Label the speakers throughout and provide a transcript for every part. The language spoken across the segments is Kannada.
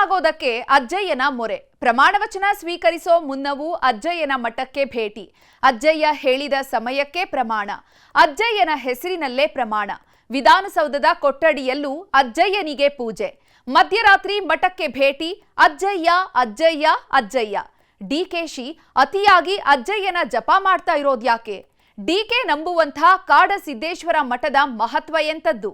Speaker 1: ಆಗೋದಕ್ಕೆ ಅಜ್ಜಯ್ಯನ ಮೊರೆ. ಪ್ರಮಾಣವಚನ ಸ್ವೀಕರಿಸೋ ಮುನ್ನವೂ ಅಜ್ಜಯ್ಯನ ಮಠಕ್ಕೆ ಭೇಟಿ. ಅಜ್ಜಯ್ಯ ಹೇಳಿದ ಸಮಯಕ್ಕೆ ಪ್ರಮಾಣ. ಅಜ್ಜಯ್ಯನ ಹೆಸರಿನಲ್ಲೇ ಪ್ರಮಾಣ. ವಿಧಾನಸೌಧದ ಕೊಠಡಿಯಲ್ಲೂ ಅಜ್ಜಯ್ಯನಿಗೆ ಪೂಜೆ. ಮಧ್ಯರಾತ್ರಿ ಮಠಕ್ಕೆ ಭೇಟಿ. ಅಜ್ಜಯ್ಯ ಅಜ್ಜಯ್ಯ ಅಜ್ಜಯ್ಯ. ಡಿಕೆಶಿ ಅತಿಯಾಗಿ ಅಜ್ಜಯ್ಯನ ಜಪ ಮಾಡ್ತಾ ಇರೋದ್ಯಾಕೆ? ಡಿಕೆ ನಂಬುವಂಥ ಕಾಡಸಿದ್ದೇಶ್ವರ ಮಠದ ಮಹತ್ವ ಎಂತದ್ದು?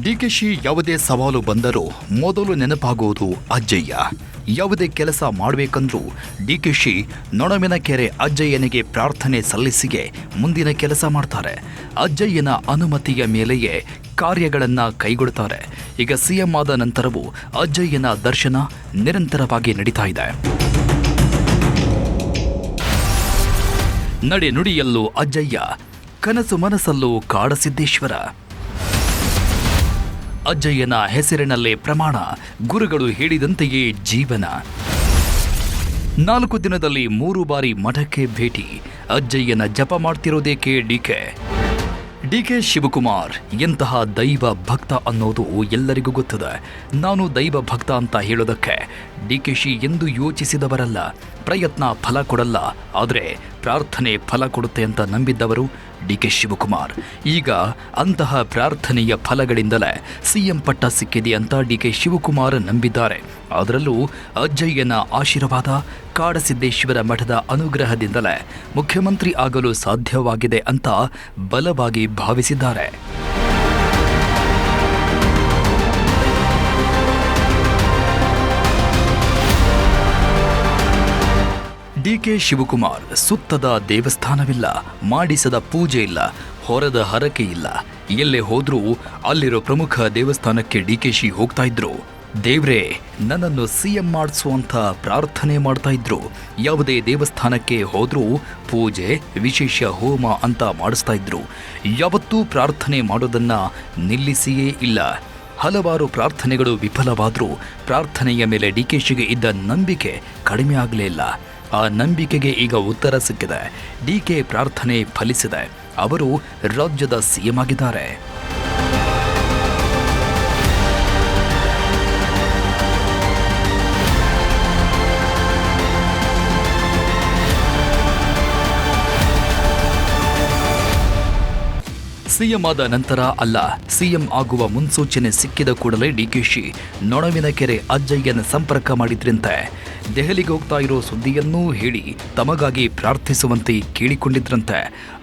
Speaker 2: ಡಿಕೆಶಿ ಯಾವುದೇ ಸವಾಲು ಬಂದರೂ ಮೊದಲು ನೆನಪಾಗುವುದು ಅಜ್ಜಯ್ಯ. ಯಾವುದೇ ಕೆಲಸ ಮಾಡಬೇಕಂದ್ರೂ ಡಿಕೆಶಿ ನೊಣವಿನಕೆರೆ ಅಜ್ಜಯ್ಯನಿಗೆ ಪ್ರಾರ್ಥನೆ ಸಲ್ಲಿಸಿಯೇ ಮುಂದಿನ ಕೆಲಸ ಮಾಡ್ತಾರೆ. ಅಜ್ಜಯ್ಯನ ಅನುಮತಿಯ ಮೇಲೆಯೇ ಕಾರ್ಯಗಳನ್ನು ಕೈಗೊಳ್ಳುತ್ತಾರೆ. ಈಗ ಸಿಎಂ ಆದ ನಂತರವೂ ಅಜ್ಜಯ್ಯನ ದರ್ಶನ ನಿರಂತರವಾಗಿ ನಡೀತಾ ಇದೆ. ನಡೆನುಡಿಯಲ್ಲೂ ಅಜ್ಜಯ್ಯ, ಕನಸು ಮನಸ್ಸಲ್ಲೂ ಕಾಡಸಿದ್ದೇಶ್ವರ. ಅಜ್ಜಯ್ಯನ ಹೆಸರಿನಲ್ಲೇ ಪ್ರಮಾಣ, ಗುರುಗಳು ಹೇಳಿದಂತೆಯೇ ಜೀವನ. 4 ದಿನದಲ್ಲಿ 3 ಬಾರಿ ಮಠಕ್ಕೆ ಭೇಟಿ. ಅಜ್ಜಯ್ಯನ ಜಪ ಮಾಡ್ತಿರೋದೇಕೆ ಡಿಕೆ ಶಿವಕುಮಾರ್ ಎಂತಹ ದೈವ ಭಕ್ತ ಅನ್ನೋದು ಎಲ್ಲರಿಗೂ ಗೊತ್ತಿದೆ. ನಾನು ದೈವ ಭಕ್ತ ಅಂತ ಹೇಳೋದಕ್ಕೆ ಡಿಕೆಶಿ ಎಂದು ಯೋಚಿಸಿದವರಲ್ಲ. ಪ್ರಯತ್ನ ಫಲ ಕೊಡಲ್ಲ, ಆದರೆ ಪ್ರಾರ್ಥನೆ ಫಲ ಕೊಡುತ್ತೆ ಅಂತ ನಂಬಿದ್ದವರು ಡಿಕೆ ಶಿವಕುಮಾರ್. ಈಗ ಅಂತಹ ಪ್ರಾರ್ಥನೆಯ ಫಲಗಳಿಂದಲೇ ಸಿಎಂ ಪಟ್ಟ ಸಿಕ್ಕಿದೆ ಅಂತ ಡಿಕೆ ಶಿವಕುಮಾರ್ ನಂಬಿದ್ದಾರೆ. ಅದರಲ್ಲೂ ಅಜ್ಜಯ್ಯನ ಆಶೀರ್ವಾದ, ಕಾಡಸಿದ್ದೇಶ್ವರ ಮಠದ ಅನುಗ್ರಹದಿಂದಲೇ ಮುಖ್ಯಮಂತ್ರಿ ಆಗಲು ಸಾಧ್ಯವಾಗಿದೆ ಅಂತ ಬಲವಾಗಿ ಭಾವಿಸಿದ್ದಾರೆ. ಡಿಕೆ ಶಿವಕುಮಾರ್ ಸುತ್ತದ ದೇವಸ್ಥಾನವಿಲ್ಲ, ಮಾಡಿಸದ ಪೂಜೆ ಇಲ್ಲ, ಹೊರದ ಹರಕೆ ಇಲ್ಲ. ಎಲ್ಲೇ ಹೋದ್ರೂ ಅಲ್ಲಿರೋ ಪ್ರಮುಖ ದೇವಸ್ಥಾನಕ್ಕೆ ಡಿಕೆಶಿ ಹೋಗ್ತಾ ಇದ್ರು. ದೇವ್ರೇ ನನ್ನನ್ನು ಸಿಎಂ ಮಾಡಿಸುವಂತ ಪ್ರಾರ್ಥನೆ ಮಾಡ್ತಾ ಇದ್ರು. ಯಾವುದೇ ದೇವಸ್ಥಾನಕ್ಕೆ ಹೋದ್ರೂ ಪೂಜೆ, ವಿಶೇಷ ಹೋಮ ಅಂತ ಮಾಡಿಸ್ತಾ ಇದ್ರು. ಯಾವತ್ತೂ ಪ್ರಾರ್ಥನೆ ಮಾಡೋದನ್ನ ನಿಲ್ಲಿಸಿಯೇ ಇಲ್ಲ. ಹಲವಾರು ಪ್ರಾರ್ಥನೆಗಳು ವಿಫಲವಾದರೂ ಪ್ರಾರ್ಥನೆಯ ಮೇಲೆ ಡಿಕೆಶಿಗೆ ಇದ್ದ ನಂಬಿಕೆ ಕಡಿಮೆ ಆಗಲೇ ಇಲ್ಲ. ಆ ನಂಬಿಕೆಗೆ ಈಗ ಉತ್ತರ ಸಿಕ್ಕಿದೆ. ಡಿಕೆ ಪ್ರಾರ್ಥನೆ ಫಲಿಸಿದೆ. ಅವರು ರಾಜ್ಯದ ಸಿಎಂ ಆಗಿದ್ದಾರೆ. ಸಿಎಂ ಆದ ನಂತರ ಅಲ್ಲ, ಸಿಎಂ ಆಗುವ ಮುನ್ಸೂಚನೆ ಸಿಕ್ಕಿದ ಕೂಡಲೇ ಡಿಕೆಶಿ ನೊಣವಿನಕೆರೆ ಅಜ್ಜಯ್ಯನ ಸಂಪರ್ಕ ಮಾಡಿದ್ರಂತೆ. ದೆಹಲಿಗೆ ಹೋಗ್ತಾ ಇರೋ ಸುದ್ದಿಯನ್ನೂ ಹೇಳಿ ತಮಗಾಗಿ ಪ್ರಾರ್ಥಿಸುವಂತೆ ಕೇಳಿಕೊಂಡಿದ್ರಂತೆ.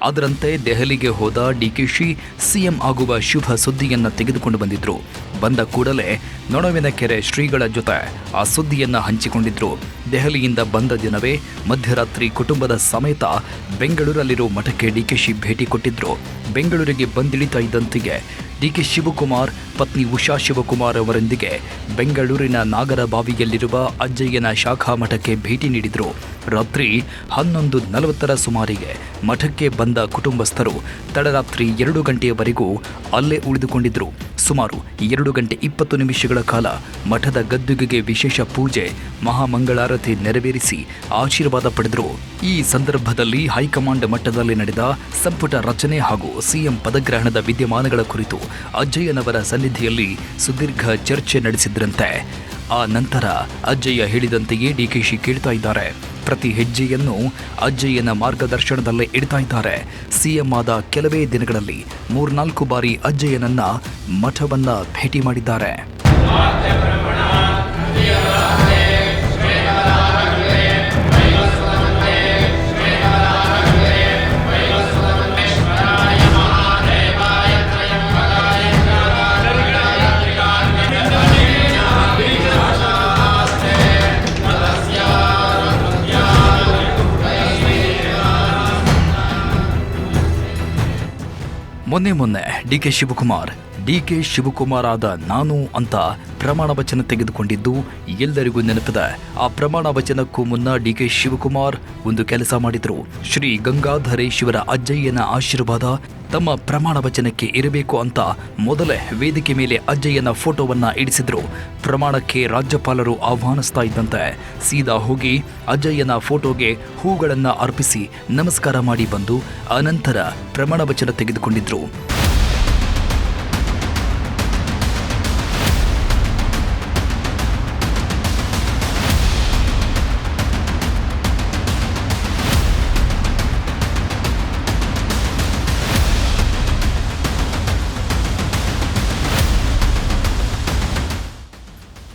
Speaker 2: ಅದರಂತೆ ದೆಹಲಿಗೆ ಹೋದ ಡಿಕೆಶಿ ಸಿಎಂ ಆಗುವ ಶುಭ ಸುದ್ದಿಯನ್ನ ತೆಗೆದುಕೊಂಡು ಬಂದಿದ್ರು. ಬಂದ ಕೂಡಲೇ ನೊಣವಿನಕೆರೆ ಶ್ರೀಗಳ ಜೊತೆ ಆ ಸುದ್ದಿಯನ್ನ ಹಂಚಿಕೊಂಡಿದ್ರು. ದೆಹಲಿಯಿಂದ ಬಂದ ದಿನವೇ ಮಧ್ಯರಾತ್ರಿ ಕುಟುಂಬದ ಸಮೇತ ಬೆಂಗಳೂರಲ್ಲಿರೋ ಮಠಕ್ಕೆ ಡಿಕೆಶಿ ಭೇಟಿ ಕೊಟ್ಟಿದ್ರು. ಬೆಂಗಳೂರಿಗೆ ಬಂದಿಳಿತಾ ಇದ್ದಂತೆಯೇ ಡಿಕೆ ಶಿವಕುಮಾರ್ ಪತ್ನಿ ಉಷಾ ಶಿವಕುಮಾರ್ ಅವರೊಂದಿಗೆ ಬೆಂಗಳೂರಿನ ನಾಗರಬಾವಿಯಲ್ಲಿರುವ ಅಜ್ಜಯ್ಯನ ಶಾಖಾ ಮಠಕ್ಕೆ ಭೇಟಿ ನೀಡಿದರು. ರಾತ್ರಿ 11:40 ಸುಮಾರಿಗೆ ಮಠಕ್ಕೆ ಬಂದ ಕುಟುಂಬಸ್ಥರು ತಡರಾತ್ರಿ 2 ಗಂಟೆಯವರೆಗೂ ಅಲ್ಲೇ ಉಳಿದುಕೊಂಡಿದ್ದರು. ಸುಮಾರು 2 ಗಂಟೆ 20 ನಿಮಿಷಗಳ ಕಾಲ ಮಠದ ಗದ್ದುಗೆಗೆ ವಿಶೇಷ ಪೂಜೆ, ಮಹಾಮಂಗಳಾರತಿ ನೆರವೇರಿಸಿ ಆಶೀರ್ವಾದ ಪಡೆದರು. ಈ ಸಂದರ್ಭದಲ್ಲಿ ಹೈಕಮಾಂಡ್ ಮಟ್ಟದಲ್ಲಿ ನಡೆದ ಸಂಪುಟ ರಚನೆ ಹಾಗೂ ಸಿಎಂ ಪದಗ್ರಹಣದ ವಿದ್ಯಮಾನಗಳ ಕುರಿತು ಅಜ್ಜಯ್ಯನವರ ಸನ್ನಿಧಿಯಲ್ಲಿ ಸುದೀರ್ಘ ಚರ್ಚೆ ನಡೆಸಿದ್ರಂತೆ. ಆ ನಂತರ ಅಜ್ಜಯ್ಯ ಹೇಳಿದಂತೆಯೇ ಡಿಕೆಶಿ ಕೇಳ್ತಾ ಇದ್ದಾರೆ. ಪ್ರತಿ ಹೆಜ್ಜೆಯನ್ನು ಅಜ್ಜಯ್ಯನ ಮಾರ್ಗದರ್ಶನದಲ್ಲೇ ಇಡ್ತಾ ಇದ್ದಾರೆ. ಸಿಎಂ ಆದ ಕೆಲವೇ ದಿನಗಳಲ್ಲಿ 3-4 ಬಾರಿ ಅಜ್ಜಯ್ಯನನ್ನ ಮಠವನ್ನ ಭೇಟಿ ಮಾಡಿದ್ದಾರೆ. ಮೊನ್ನೆ ಡಿಕೆ ಶಿವಕುಮಾರ್ ಆದ ನಾನು ಅಂತ ಪ್ರಮಾಣ ವಚನ ತೆಗೆದುಕೊಂಡಿದ್ದು ಎಲ್ಲರಿಗೂ ನೆನಪಿದೆ. ಆ ಪ್ರಮಾಣ ವಚನಕ್ಕೂ ಮುನ್ನ ಡಿಕೆ ಶಿವಕುಮಾರ್ ಒಂದು ಕೆಲಸ ಮಾಡಿದ್ರು. ಶ್ರೀ ಗಂಗಾಧರೇಶ್ವರ ಅಜ್ಜಯ್ಯನ ಆಶೀರ್ವಾದ ತಮ್ಮ ಪ್ರಮಾಣ ವಚನಕ್ಕೆ ಇರಬೇಕು ಅಂತ ಮೊದಲೇ ವೇದಿಕೆ ಮೇಲೆ ಅಜ್ಜಯ್ಯನ ಫೋಟೋವನ್ನ ಇಡಿಸಿದ್ರು. ಪ್ರಮಾಣಕ್ಕೆ ರಾಜ್ಯಪಾಲರು ಆಹ್ವಾನಿಸ್ತಾ ಇದ್ದಂತೆ ಸೀದಾ ಹೋಗಿ ಅಜ್ಜಯ್ಯನ ಫೋಟೋಗೆ ಹೂಗಳನ್ನ ಅರ್ಪಿಸಿ ನಮಸ್ಕಾರ ಮಾಡಿ ಬಂದು ಅನಂತರ ಪ್ರಮಾಣ ವಚನ ತೆಗೆದುಕೊಂಡಿದ್ರು.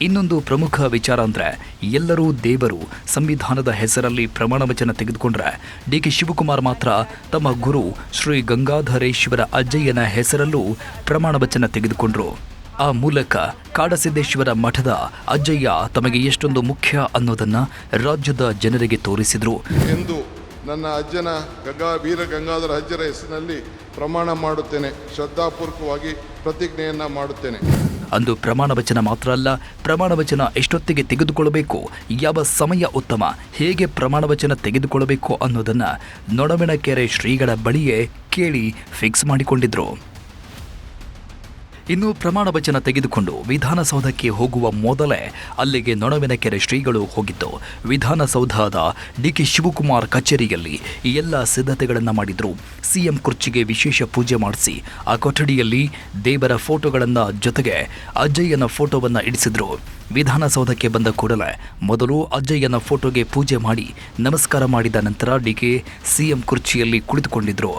Speaker 2: ಇನ್ನೊಂದು ಪ್ರಮುಖ ವಿಚಾರ ಅಂದ್ರೆ ಎಲ್ಲರೂ ದೇವರು ಸಂವಿಧಾನದ ಹೆಸರಲ್ಲಿ ಪ್ರಮಾಣ ವಚನ ತೆಗೆದುಕೊಂಡ್ರೆ ಡಿಕೆ ಶಿವಕುಮಾರ್ ಮಾತ್ರ ತಮ್ಮ ಗುರು ಶ್ರೀ ಗಂಗಾಧರೇಶ್ವರ ಅಜ್ಜಯ್ಯನ ಹೆಸರಲ್ಲೂ ಪ್ರಮಾಣ ವಚನ ತೆಗೆದುಕೊಂಡ್ರು. ಆ ಮೂಲಕ ಕಾಡಸಿದ್ದೇಶ್ವರ ಮಠದ ಅಜ್ಜಯ್ಯ ತಮಗೆ ಎಷ್ಟೊಂದು ಮುಖ್ಯ ಅನ್ನೋದನ್ನ ರಾಜ್ಯದ ಜನರಿಗೆ ತೋರಿಸಿದ್ರು
Speaker 3: ಎಂದು ನನ್ನ ಅಜ್ಜನ ವೀರ ಗಂಗಾಧರ ಅಜ್ಜರ ಹೆಸರಿನಲ್ಲಿ ಪ್ರಮಾಣ ಮಾಡುತ್ತೇನೆ, ಶ್ರದ್ಧಾಪೂರ್ವಕವಾಗಿ ಪ್ರತಿಜ್ಞೆಯನ್ನ ಮಾಡುತ್ತೇನೆ.
Speaker 2: ಅಂದು ಪ್ರಮಾಣ ವಚನ ಮಾತ್ರ ಅಲ್ಲ, ಪ್ರಮಾಣ ವಚನ ಎಷ್ಟೊತ್ತಿಗೆ ತೆಗೆದುಕೊಳ್ಳಬೇಕು, ಯಾವ ಸಮಯ ಉತ್ತಮ, ಹೇಗೆ ಪ್ರಮಾಣ ವಚನ ತೆಗೆದುಕೊಳ್ಳಬೇಕು ಅನ್ನೋದನ್ನ ನೊಣವಿನಕೆರೆ ಶ್ರೀಗಳ ಬಳಿಯೇ ಕೇಳಿ ಫಿಕ್ಸ್ ಮಾಡಿಕೊಂಡಿದ್ರು. ಇನ್ನು ಪ್ರಮಾಣ ವಚನ ತೆಗೆದುಕೊಂಡು ವಿಧಾನಸೌಧಕ್ಕೆ ಹೋಗುವ ಮೊದಲೇ ಅಲ್ಲಿಗೆ ನೊಣವಿನಕೆರೆ ಶ್ರೀಗಳು ಹೋಗಿದ್ದು ವಿಧಾನಸೌಧದ ಡಿಕೆ ಶಿವಕುಮಾರ್ ಕಚೇರಿಯಲ್ಲಿ ಎಲ್ಲ ಸಿದ್ಧತೆಗಳನ್ನು ಮಾಡಿದ್ರು. ಸಿಎಂ ಕುರ್ಚಿಗೆ ವಿಶೇಷ ಪೂಜೆ ಮಾಡಿಸಿ ಆ ಕೊಠಡಿಯಲ್ಲಿ ದೇವರ ಫೋಟೋಗಳನ್ನು ಜೊತೆಗೆ ಅಜ್ಜಯ್ಯನ ಫೋಟೋವನ್ನು ಇಡಿಸಿದ್ರು. ವಿಧಾನಸೌಧಕ್ಕೆ ಬಂದ ಕೂಡಲೇ ಮೊದಲು ಅಜ್ಜಯ್ಯನ ಫೋಟೋಗೆ ಪೂಜೆ ಮಾಡಿ ನಮಸ್ಕಾರ ಮಾಡಿದ ನಂತರ ಡಿಕೆ ಸಿಎಂ ಕುರ್ಚಿಯಲ್ಲಿ ಕುಳಿತುಕೊಂಡಿದ್ರು.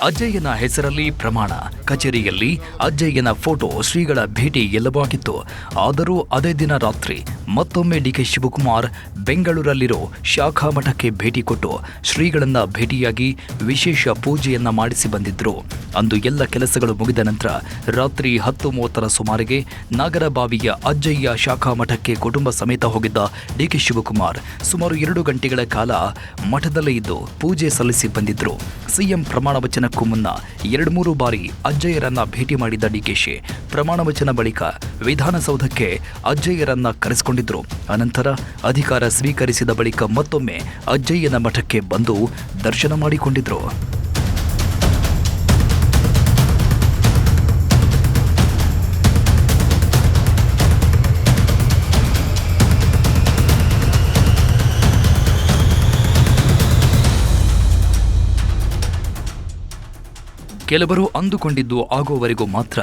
Speaker 2: ಅಜ್ಜಯ್ಯನ ಹೆಸರಲ್ಲಿ ಪ್ರಮಾಣ, ಕಚೇರಿಯಲ್ಲಿ ಅಜ್ಜಯ್ಯನ ಫೋಟೋ, ಶ್ರೀಗಳ ಭೇಟಿ ಎಲ್ಲವಾಗಿತ್ತು. ಆದರೂ ಅದೇ ದಿನ ರಾತ್ರಿ ಮತ್ತೊಮ್ಮೆ ಡಿಕೆ ಶಿವಕುಮಾರ್ ಬೆಂಗಳೂರಲ್ಲಿರೋ ಶಾಖಾ ಮಠಕ್ಕೆ ಭೇಟಿ ಕೊಟ್ಟು ಶ್ರೀಗಳನ್ನ ಭೇಟಿಯಾಗಿ ವಿಶೇಷ ಪೂಜೆಯನ್ನ ಮಾಡಿಸಿ ಬಂದಿದ್ರು. ಅಂದು ಎಲ್ಲ ಕೆಲಸಗಳು ಮುಗಿದ ನಂತರ ರಾತ್ರಿ 10:30 ಸುಮಾರಿಗೆ ನಾಗರಬಾವಿಯ ಅಜ್ಜಯ್ಯ ಶಾಖಾ ಮಠಕ್ಕೆ ಕುಟುಂಬ ಸಮೇತ ಹೋಗಿದ್ದ ಡಿಕೆ ಶಿವಕುಮಾರ್ ಸುಮಾರು 2 ಗಂಟೆಗಳ ಕಾಲ ಮಠದಲ್ಲೇ ಇದ್ದು ಪೂಜೆ ಸಲ್ಲಿಸಿ ಬಂದಿದ್ರು. ಸಿಎಂ ಪ್ರಮಾಣ ವಚನಕ್ಕೂ ಮುನ್ನ 2-3 ಬಾರಿ ಅಜ್ಜಯ್ಯರನ್ನ ಭೇಟಿ ಮಾಡಿದ್ದ ಡಿಕೆಶಿ ಪ್ರಮಾಣ ವಚನ ಬಳಿಕ ವಿಧಾನಸೌಧಕ್ಕೆ ಅಜ್ಜಯ್ಯರನ್ನ ಕರೆಸಿಕೊಂಡಿದ್ರು. ಅನಂತರ ಅಧಿಕಾರ ಸ್ವೀಕರಿಸಿದ ಬಳಿಕ ಮತ್ತೊಮ್ಮೆ ಅಜ್ಜಯ್ಯನ ಮಠಕ್ಕೆ ಬಂದು ದರ್ಶನ ಮಾಡಿಕೊಂಡಿದ್ರು. ಕೆಲವರು ಅಂದುಕೊಂಡಿದ್ದು ಆಗೋವರೆಗೂ ಮಾತ್ರ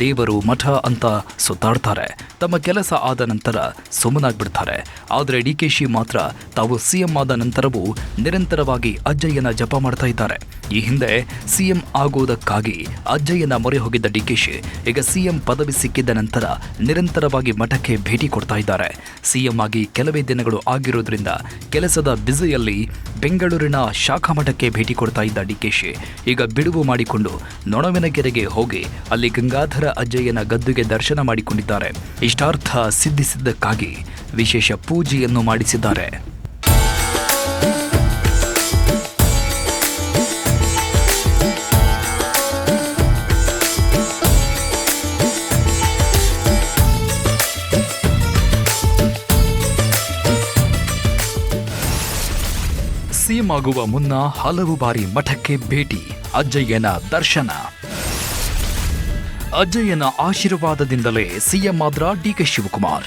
Speaker 2: ದೇವರು ಮಠ ಅಂತ ಸುತ್ತಾಡ್ತಾರೆ, ತಮ್ಮ ಕೆಲಸ ಆದ ನಂತರ ಸುಮ್ಮನಾಗ್ಬಿಡ್ತಾರೆ. ಆದರೆ ಡಿಕೆಶಿ ಮಾತ್ರ ತಾವು ಸಿಎಂ ಆದ ನಂತರವೂ ನಿರಂತರವಾಗಿ ಅಜ್ಜಯ್ಯನ ಜಪ ಮಾಡ್ತಾ ಇದ್ದಾರೆ. ಈ ಹಿಂದೆ ಸಿಎಂ ಆಗೋದಕ್ಕಾಗಿ ಅಜ್ಜಯ್ಯನ ಮೊರೆ ಹೋಗಿದ್ದ ಡಿಕೆಶಿ ಈಗ ಸಿಎಂ ಪದವಿ ಸಿಕ್ಕಿದ್ದ ನಂತರ ನಿರಂತರವಾಗಿ ಮಠಕ್ಕೆ ಭೇಟಿ ಕೊಡ್ತಾ ಇದ್ದಾರೆ. ಸಿಎಂ ಆಗಿ ಕೆಲವೇ ದಿನಗಳು ಆಗಿರೋದ್ರಿಂದ ಕೆಲಸದ ಬ್ಯುಸಿಯಲ್ಲಿ ಬೆಂಗಳೂರಿನ ಶಾಖಾ ಮಠಕ್ಕೆ ಭೇಟಿ ಕೊಡ್ತಾ ಇದ್ದ ಡಿಕೆಶಿ ಈಗ ಬಿಡುವು ಮಾಡಿಕೊಂಡು ನೊಣವಿನಕೆರೆಗೆ ಹೋಗಿ ಅಲ್ಲಿ ಗಂಗಾಧರ ಅಜ್ಜಯ್ಯನ ಗದ್ದುಗೆ ದರ್ಶನ ಮಾಡಿಕೊಂಡಿದ್ದಾರೆ. ಇಷ್ಟಾರ್ಥ ಸಿದ್ಧಿಸಿದ್ದಕ್ಕಾಗಿ ವಿಶೇಷ ಪೂಜೆಯನ್ನು ಮಾಡಿಸಿದ್ದಾರೆ. ಸಿಎಂ ಆಗುವ ಮುನ್ನ ಹಲವು ಬಾರಿ ಮಠಕ್ಕೆ ಭೇಟಿ, ಅಜ್ಜಯ್ಯನ ದರ್ಶನ. ಅಜ್ಜಯ್ಯನ ಆಶೀರ್ವಾದದಿಂದಲೇ ಸಿಎಂ ಆದ್ರ ಡಿಕೆ ಶಿವಕುಮಾರ್.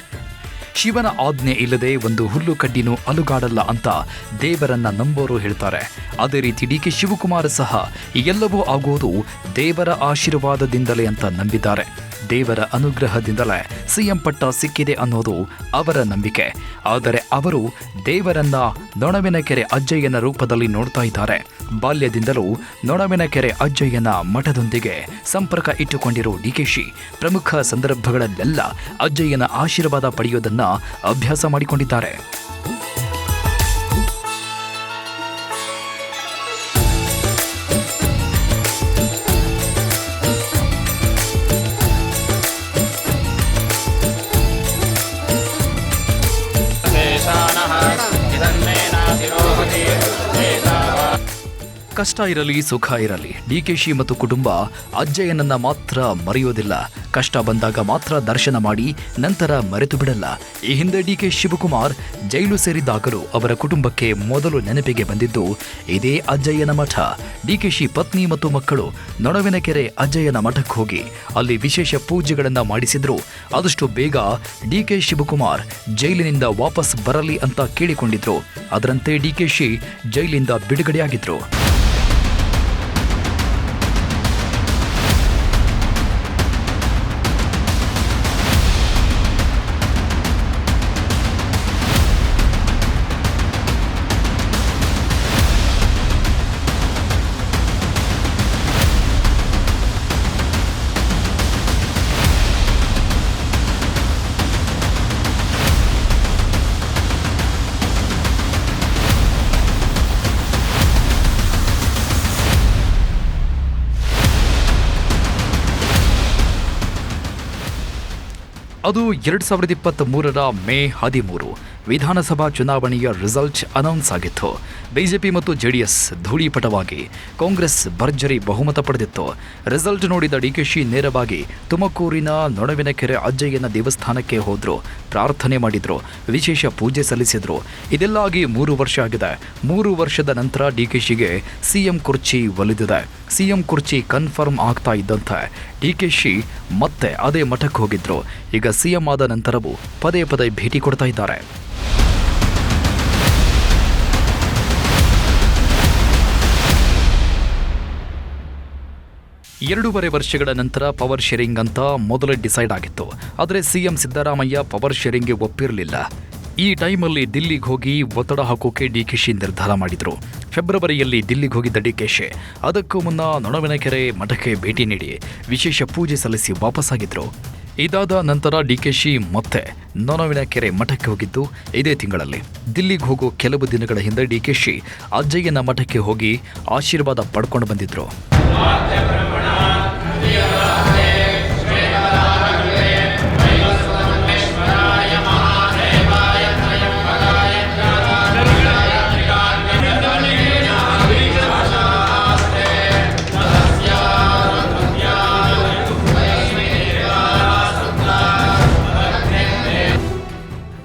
Speaker 2: ಶಿವನ ಆಜ್ಞೆ ಇಲ್ಲದೆ ಒಂದು ಹುಲ್ಲು ಕಡ್ಡಿನೂ ಅಲುಗಾಡಲ್ಲ ಅಂತ ದೇವರನ್ನ ನಂಬೋರು ಹೇಳ್ತಾರೆ. ಅದೇ ರೀತಿ ಡಿಕೆ ಶಿವಕುಮಾರ್ ಸಹ ಎಲ್ಲವೂ ಆಗೋದು ದೇವರ ಆಶೀರ್ವಾದದಿಂದಲೇ ಅಂತ ನಂಬಿದ್ದಾರೆ. ದೇವರ ಅನುಗ್ರಹದಿಂದಲೇ ಸಿಎಂ ಪಟ್ಟ ಸಿಕ್ಕಿದೆ ಅನ್ನೋದು ಅವರ ನಂಬಿಕೆ. ಆದರೆ ಅವರು ದೇವರನ್ನ ನೊಣವಿನಕೆರೆ ಅಜ್ಜಯ್ಯನ ರೂಪದಲ್ಲಿ ನೋಡ್ತಾ ಇದ್ದಾರೆ. ಬಾಲ್ಯದಿಂದಲೂ ನೊಣವಿನಕೆರೆ ಅಜ್ಜಯ್ಯನ ಮಠದೊಂದಿಗೆ ಸಂಪರ್ಕ ಇಟ್ಟುಕೊಂಡಿರೋ ಡಿಕೆಶಿ ಪ್ರಮುಖ ಸಂದರ್ಭಗಳಲ್ಲೆಲ್ಲ ಅಜ್ಜಯ್ಯನ ಆಶೀರ್ವಾದ ಪಡೆಯೋದನ್ನ ಅಭ್ಯಾಸ ಮಾಡಿಕೊಂಡಿದ್ದಾರೆ. ಕಷ್ಟ ಇರಲಿ ಸುಖ ಇರಲಿ, ಡಿಕೆಶಿ ಮತ್ತು ಕುಟುಂಬ ಅಜ್ಜಯ್ಯನನ್ನ ಮಾತ್ರ ಮರೆಯೋದಿಲ್ಲ. ಕಷ್ಟ ಬಂದಾಗ ಮಾತ್ರ ದರ್ಶನ ಮಾಡಿ ನಂತರ ಮರೆತು ಬಿಡಲ್ಲ. ಈ ಹಿಂದೆ ಡಿಕೆ ಶಿವಕುಮಾರ್ ಜೈಲು ಸೇರಿದಾಗಲೂ ಅವರ ಕುಟುಂಬಕ್ಕೆ ಮೊದಲು ನೆನಪಿಗೆ ಬಂದಿದ್ದು ಇದೇ ಅಜ್ಜಯ್ಯನ ಮಠ. ಡಿಕೆಶಿ ಪತ್ನಿ ಮತ್ತು ಮಕ್ಕಳು ನೊಣವಿನಕೆರೆ ಅಜ್ಜಯ್ಯನ ಮಠಕ್ಕೆ ಹೋಗಿ ಅಲ್ಲಿ ವಿಶೇಷ ಪೂಜೆಗಳನ್ನ ಮಾಡಿಸಿದ್ರು. ಆದಷ್ಟು ಬೇಗ ಡಿಕೆ ಶಿವಕುಮಾರ್ ಜೈಲಿನಿಂದ ವಾಪಸ್ ಬರಲಿ ಅಂತ ಕೇಳಿಕೊಂಡಿದ್ರು. ಅದರಂತೆ ಡಿಕೆಶಿ ಜೈಲಿಂದ ಬಿಡುಗಡೆಯಾಗಿದ್ರು. ಅದು 2023 ಮೇ 13 ವಿಧಾನಸಭಾ ಚುನಾವಣೆಯ ರಿಸಲ್ಟ್ ಅನೌನ್ಸ್ ಆಗಿತ್ತು. ಬಿಜೆಪಿ ಮತ್ತು ಜೆಡಿಎಸ್ ಧೂಳಿಪಟವಾಗಿ ಕಾಂಗ್ರೆಸ್ ಭರ್ಜರಿ ಬಹುಮತ ಪಡೆದಿತ್ತು. ರಿಸಲ್ಟ್ ನೋಡಿದ ಡಿಕೆಶಿ ನೇರವಾಗಿ ತುಮಕೂರಿನ ನೊಣವಿನಕೆರೆ ಅಜ್ಜಯ್ಯನ ದೇವಸ್ಥಾನಕ್ಕೆ ಹೋದ್ರು, ಪ್ರಾರ್ಥನೆ ಮಾಡಿದ್ರು, ವಿಶೇಷ ಪೂಜೆ ಸಲ್ಲಿಸಿದ್ರು. ಇದೆಲ್ಲ ಆಗಿ 3 ವರ್ಷ ಆಗಿದೆ. 3 ವರ್ಷದ ನಂತರ ಡಿಕೆಶಿಗೆ ಸಿಎಂ ಕುರ್ಚಿ ಒಲಿದಿದೆ. ಸಿಎಂ ಕುರ್ಚಿ ಕನ್ಫರ್ಮ್ ಆಗ್ತಾ ಇದ್ದಂತೆ ಡಿಕೆಶಿ ಮತ್ತೆ ಅದೇ ಮಠಕ್ಕೆ ಹೋಗಿದ್ರು. ಈಗ ಸಿಎಂ ಆದ ನಂತರವೂ ಪದೇ ಪದೇ ಭೇಟಿ ಕೊಡ್ತಾ ಇದ್ದಾರೆ. 2.5 ವರ್ಷಗಳ ನಂತರ ಪವರ್ ಶೇರಿಂಗ್ ಅಂತ ಮೊದಲೇ ಡಿಸೈಡ್ ಆಗಿತ್ತು. ಆದರೆ ಸಿಎಂ ಸಿದ್ದರಾಮಯ್ಯ ಪವರ್ ಶೇರಿಂಗ್ಗೆ ಒಪ್ಪಿರಲಿಲ್ಲ. ಈ ಟೈಮಲ್ಲಿ ದಿಲ್ಲಿಗೆ ಹೋಗಿ ಒತ್ತಡ ಹಾಕೋಕೆ ಡಿಕೆಶಿ ನಿರ್ಧಾರ ಮಾಡಿದ್ರು. ಫೆಬ್ರವರಿಯಲ್ಲಿ ದಿಲ್ಲಿಗೆ ಹೋಗಿದ್ದ ಡಿಕೆಶಿ ಅದಕ್ಕೂ ಮುನ್ನ ನೊಣವಿನಕೆರೆ ಮಠಕ್ಕೆ ಭೇಟಿ ನೀಡಿ ವಿಶೇಷ ಪೂಜೆ ಸಲ್ಲಿಸಿ ವಾಪಸ್ಸಾಗಿದ್ರು. ಇದಾದ ನಂತರ ಡಿಕೆಶಿ ಮತ್ತೆ ನೊಣವಿನಕೆರೆ ಮಠಕ್ಕೆ ಹೋಗಿದ್ದು ಇದೇ ತಿಂಗಳಲ್ಲಿ. ದಿಲ್ಲಿಗೆ ಹೋಗೋ ಕೆಲವು ದಿನಗಳ ಹಿಂದೆ ಡಿಕೆಶಿ ಅಜ್ಜಯ್ಯನ ಮಠಕ್ಕೆ ಹೋಗಿ ಆಶೀರ್ವಾದ ಪಡ್ಕೊಂಡು ಬಂದಿದ್ರು.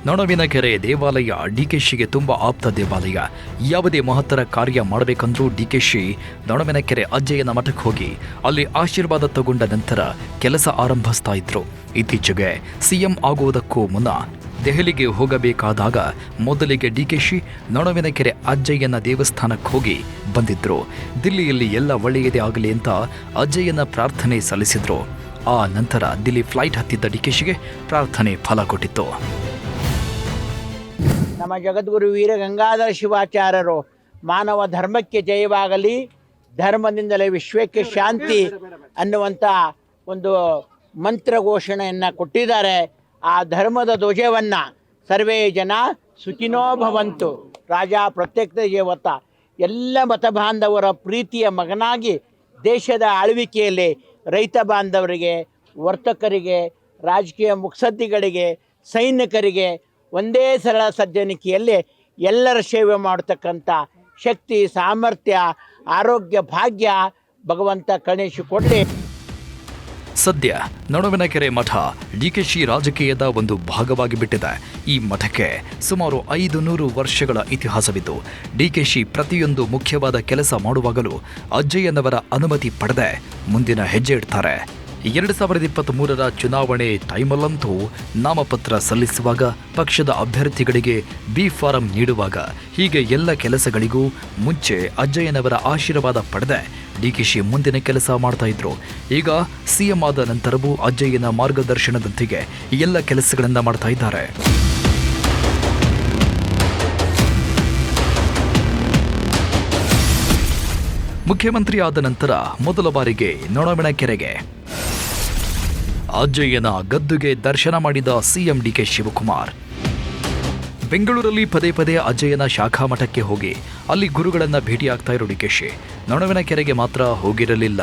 Speaker 2: ನೊಣವಿನಕೆರೆ ದೇವಾಲಯ ಡಿಕೆಶಿಗೆ ತುಂಬಾ ಆಪ್ತ ದೇವಾಲಯ. ಯಾವುದೇ ಮಹತ್ತರ ಕಾರ್ಯ ಮಾಡಬೇಕಂದ್ರೂ ಡಿಕೆಶಿ ನೊಣವಿನಕೆರೆ ಅಜ್ಜಯ್ಯನ ಮಠಕ್ಕೆ ಹೋಗಿ ಅಲ್ಲಿ ಆಶೀರ್ವಾದ ತಗೊಂಡ ನಂತರ ಕೆಲಸ ಆರಂಭಿಸ್ತಾ ಇದ್ರು. ಇತ್ತೀಚೆಗೆ ಸಿಎಂ ಆಗುವುದಕ್ಕೂ ಮುನ್ನ ದೆಹಲಿಗೆ ಹೋಗಬೇಕಾದಾಗ ಮೊದಲಿಗೆ ಡಿಕೆಶಿ ನೊಣವಿನಕೆರೆ ಅಜ್ಜಯ್ಯನ ದೇವಸ್ಥಾನಕ್ಕೆ ಹೋಗಿ ಬಂದಿದ್ರು. ದಿಲ್ಲಿಯಲ್ಲಿ ಎಲ್ಲ ಒಳ್ಳೆಯದೇ ಆಗಲಿ ಅಂತ ಅಜ್ಜಯ್ಯನ ಪ್ರಾರ್ಥನೆ ಸಲ್ಲಿಸಿದ್ರು. ಆ ನಂತರ ದಿಲ್ಲಿ ಫ್ಲೈಟ್ ಹತ್ತಿದ್ದ ಡಿಕೆಶಿಗೆ ಪ್ರಾರ್ಥನೆ ಫಲ ಕೊಟ್ಟಿತ್ತು.
Speaker 4: ನಮ್ಮ ಜಗದ್ಗುರು ವೀರ ಗಂಗಾಧರ ಶಿವಾಚಾರ್ಯರು ಮಾನವ ಧರ್ಮಕ್ಕೆ ಜಯವಾಗಲಿ, ಧರ್ಮದಿಂದಲೇ ವಿಶ್ವಕ್ಕೆ ಶಾಂತಿ ಅನ್ನುವಂಥ ಒಂದು ಮಂತ್ರ ಘೋಷಣೆಯನ್ನು ಕೊಟ್ಟಿದ್ದಾರೆ. ಆ ಧರ್ಮದ ಧ್ವಜವನ್ನು ಸರ್ವೇ ಜನ ಸುಖಿನೋ ಭವಂತು ರಾಜ ಪ್ರತ್ಯಕ್ಷ ದೇವತ ಎಲ್ಲ ಮತ ಬಾಂಧವರ ಪ್ರೀತಿಯ ಮಗನಾಗಿ ದೇಶದ ಆಳ್ವಿಕೆಯಲ್ಲಿ ರೈತ ಬಾಂಧವರಿಗೆ, ವರ್ತಕರಿಗೆ, ರಾಜಕೀಯ ಮುತ್ಸದ್ದಿಗಳಿಗೆ, ಸೈನಿಕರಿಗೆ ಒಂದೇ ಸರಳ ಸಜ್ಜನಿಕೆಯಲ್ಲಿ ಎಲ್ಲರ ಸೇವೆ ಮಾಡತಕ್ಕಂಥ ಶಕ್ತಿ, ಸಾಮರ್ಥ್ಯ, ಆರೋಗ್ಯ, ಭಾಗ್ಯ ಭಗವಂತ ಕರುಣಿಸಿಕೊಡಲಿ.
Speaker 2: ಸದ್ಯ ನೊಣವಿನಕೆರೆ ಮಠ ಡಿಕೆಶಿ ರಾಜಕೀಯದ ಒಂದು ಭಾಗವಾಗಿ ಬಿಟ್ಟಿದೆ. ಈ ಮಠಕ್ಕೆ ಸುಮಾರು 500 ವರ್ಷಗಳ ಇತಿಹಾಸವಿದ್ದು ಡಿಕೆಶಿ ಪ್ರತಿಯೊಂದು ಮುಖ್ಯವಾದ ಕೆಲಸ ಮಾಡುವಾಗಲೂ ಅಜ್ಜಯ್ಯನವರ ಅನುಮತಿ ಪಡೆದೇ ಮುಂದಿನ ಹೆಜ್ಜೆ ಇಡ್ತಾರೆ. 2023 ಚುನಾವಣೆ ಟೈಮಲ್ಲಂತೂ ನಾಮಪತ್ರ ಸಲ್ಲಿಸುವಾಗ, ಪಕ್ಷದ ಅಭ್ಯರ್ಥಿಗಳಿಗೆ ಬಿ ಫಾರಂ ನೀಡುವಾಗ, ಹೀಗೆ ಎಲ್ಲ ಕೆಲಸಗಳಿಗೂ ಮುಂಚೆ ಅಜ್ಜಯ್ಯನವರ ಆಶೀರ್ವಾದ ಪಡೆದೇ ಡಿಕೆಶಿ ಮುಂದಿನ ಕೆಲಸ ಮಾಡ್ತಾ ಇದ್ರು. ಈಗ ಸಿಎಂ ಆದ ನಂತರವೂ ಅಜ್ಜಯ್ಯನ ಮಾರ್ಗದರ್ಶನದಂತೆಯೇ ಎಲ್ಲ ಕೆಲಸಗಳನ್ನ ಮಾಡ್ತಾ ಇದ್ದಾರೆ. ಮುಖ್ಯಮಂತ್ರಿ ಆದ ನಂತರ ಮೊದಲ ಬಾರಿಗೆ ನೊಣವಿನಕೆರೆಗೆ ಅಜ್ಜಯ್ಯನ ಗದ್ದುಗೆ ದರ್ಶನ ಮಾಡಿದ ಸಿಎಂ ಡಿಕೆ ಶಿವಕುಮಾರ್. ಬೆಂಗಳೂರಲ್ಲಿ ಪದೇ ಪದೇ ಅಜ್ಜಯ್ಯನ ಶಾಖಾ ಮಠಕ್ಕೆ ಹೋಗಿ ಅಲ್ಲಿ ಗುರುಗಳನ್ನ ಭೇಟಿಯಾಗ್ತಾ ಇರೋ ಡಿಕೆಶಿ ನೊಣವಿನಕೆರೆಗೆ ಮಾತ್ರ ಹೋಗಿರಲಿಲ್ಲ.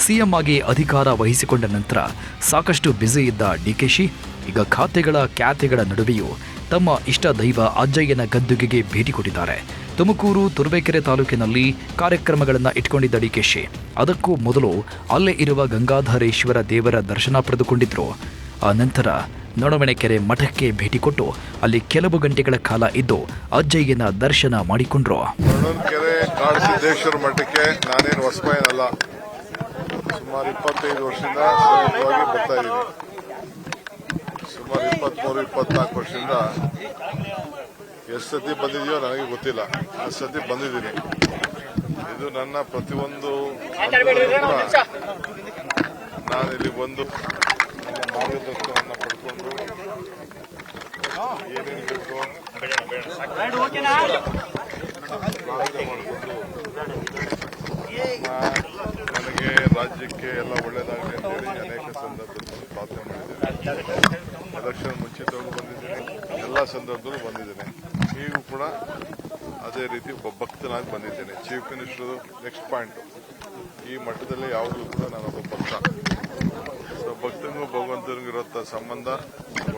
Speaker 2: ಸಿಎಂ ಆಗಿ ಅಧಿಕಾರ ವಹಿಸಿಕೊಂಡ ನಂತರ ಸಾಕಷ್ಟು ಬ್ಯುಸಿ ಇದ್ದ ಡಿಕೆಶಿ ಈಗ ಖ್ಯಾತೆಗಳ ನಡುವೆಯೂ ತಮ್ಮ ಇಷ್ಟ ದೈವ ಅಜ್ಜಯ್ಯನ ಗದ್ದುಗೆಗೆ ಭೇಟಿ ಕೊಟ್ಟಿದ್ದಾರೆ. ತುಮಕೂರು ತುರುವೇಕೆರೆ ತಾಲೂಕಿನಲ್ಲಿ ಕಾರ್ಯಕ್ರಮಗಳನ್ನು ಇಟ್ಕೊಂಡಿದ್ದ ಡಿಕೆಶಿ ಅದಕ್ಕೂ ಮೊದಲು ಅಲ್ಲೇ ಇರುವ ಗಂಗಾಧರೇಶ್ವರ ದೇವರ ದರ್ಶನ ಪಡೆದುಕೊಂಡಿದ್ರು. ಆ ನಂತರ ನೊಣವಿನಕೆರೆ ಮಠಕ್ಕೆ ಭೇಟಿ ಕೊಟ್ಟು ಅಲ್ಲಿ ಕೆಲವು ಗಂಟೆಗಳ ಕಾಲ ಇದ್ದು ಅಜ್ಜಯ್ಯನ ದರ್ಶನ ಮಾಡಿಕೊಂಡ್ರು.
Speaker 3: ನೊಣವಿನಕೆರೆ ಕಾಡಸಿದ್ದೇಶ್ವರ ಮಠಕ್ಕೆ ನಾನೇನು ಹೊಸಬಾಯನಲ್ಲ, ಸುಮಾರು 25 ವರ್ಷದಿಂದ ಬರ್ತಾ ಇದ್ದೀನಿ. ಸುಮಾರು 23-24 ವರ್ಷದಿಂದ ಎಷ್ಟು ಸತಿ ಬಂದಿದೆಯೋ ನನಗೆ ಗೊತ್ತಿಲ್ಲ, ಅಷ್ಟು ಸತಿ ಬಂದಿದ್ದೀನಿ. ಇದು ನನ್ನ ಪ್ರತಿಯೊಂದು ನಾನು ಇಲ್ಲಿ ಬಂದು ನನ್ನ ಮಾರ್ಗದರ್ಶನವನ್ನು ಪಡ್ಕೊಂಡು ಏನೇನು ಬೇಕು ನನಗೆ ರಾಜ್ಯಕ್ಕೆ ಎಲ್ಲ ಒಳ್ಳೇದಾಗಲಿ ಅಂತೇಳಿ ಅನೇಕ ಸಂದರ್ಭದಲ್ಲಿ ಪ್ರಾರ್ಥನೆ ಮಾಡಿದ್ದೀನಿ. ಎಲೆಕ್ಷನ್ ಮುಂಚಿತವಾಗಿ ಬಂದಿದ್ದೀನಿ, ಎಲ್ಲ ಸಂದರ್ಭದಲ್ಲೂ ಬಂದಿದ್ದೇನೆ. ಈಗೂ ಕೂಡ ಅದೇ ರೀತಿ ಒಬ್ಬ ಭಕ್ತನಾಗಿ ಬಂದಿದ್ದೇನೆ. ಚೀಫ್ ಮಿನಿಸ್ಟರ್ ನೆಕ್ಸ್ಟ್ ಪಾಯಿಂಟ್ ಈ ಮಠದಲ್ಲಿ ಯಾವಾಗಲೂ ಕೂಡ ನಾನೊಬ್ಬ ಭಕ್ತ. ಸೊ ಭಕ್ತನಿಗೂ ಭಗವಂತನಿಗೂ ಇರೋ ಸಂಬಂಧ